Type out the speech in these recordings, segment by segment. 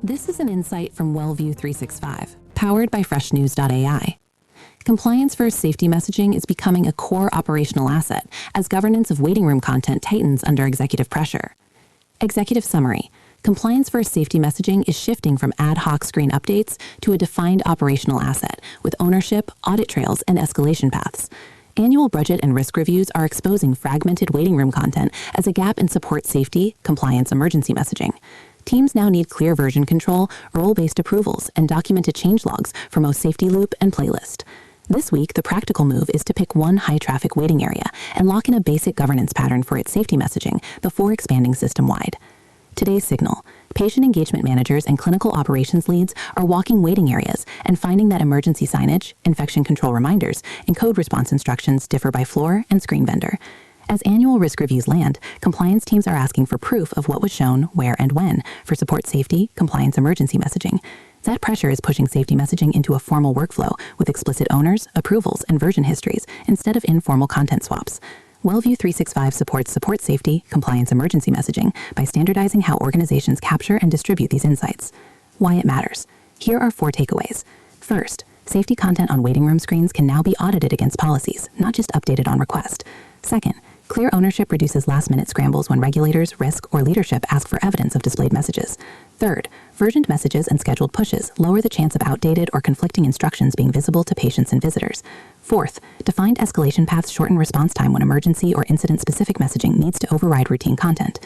This is an insight from WellView 365, powered by freshnews.ai. Compliance-first safety messaging is becoming a core operational asset as governance of waiting room content tightens under executive pressure. Executive summary. Compliance-first safety messaging is shifting from ad hoc screen updates to a defined operational asset with ownership, audit trails, and escalation paths. Annual budget and risk reviews are exposing fragmented waiting room content as a gap in support safety, compliance, emergency messaging. Teams now need clear version control, role-based approvals, and documented change logs for most safety loop and playlist. This week, the practical move is to pick one high-traffic waiting area and lock in a basic governance pattern for its safety messaging before expanding system-wide. Today's signal: patient engagement managers and clinical operations leads are walking waiting areas and finding that emergency signage, infection control reminders, and code response instructions differ by floor and screen vendor. As annual risk reviews land, compliance teams are asking for proof of what was shown, where, and when for support safety, compliance, emergency messaging. That pressure is pushing safety messaging into a formal workflow with explicit owners, approvals, and version histories instead of informal content swaps. WellView 365 supports support safety, compliance, emergency messaging by standardizing how organizations capture and distribute these insights. Why it matters. Here are 4 takeaways. First, safety content on waiting room screens can now be audited against policies, not just updated on request. Second, clear ownership reduces last-minute scrambles when regulators, risk, or leadership ask for evidence of displayed messages. Third, versioned messages and scheduled pushes lower the chance of outdated or conflicting instructions being visible to patients and visitors. Fourth, defined escalation paths shorten response time when emergency or incident-specific messaging needs to override routine content.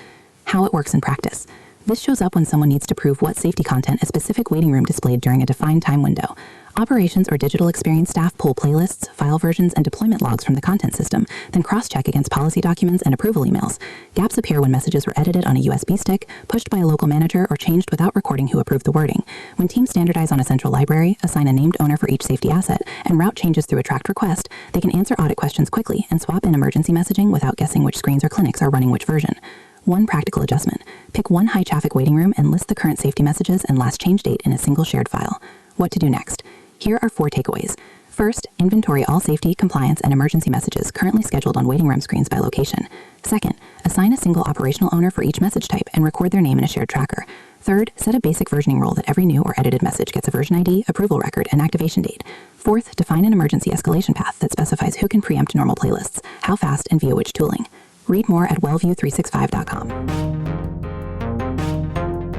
How it works in practice. This shows up when someone needs to prove what safety content a specific waiting room displayed during a defined time window. Operations or digital experience staff pull playlists, file versions, and deployment logs from the content system, then cross-check against policy documents and approval emails. Gaps appear when messages were edited on a USB stick, pushed by a local manager, or changed without recording who approved the wording. When teams standardize on a central library, assign a named owner for each safety asset, and route changes through a tracked request, they can answer audit questions quickly and swap in emergency messaging without guessing which screens or clinics are running which version. One practical adjustment. Pick one high-traffic waiting room and list the current safety messages and last change date in a single shared file. What to do next? Here are 4 takeaways. First, inventory all safety, compliance, and emergency messages currently scheduled on waiting room screens by location. Second, assign a single operational owner for each message type and record their name in a shared tracker. Third, set a basic versioning rule that every new or edited message gets a version ID, approval record, and activation date. Fourth, define an emergency escalation path that specifies who can preempt normal playlists, how fast, and via which tooling. Read more at wellview365.com.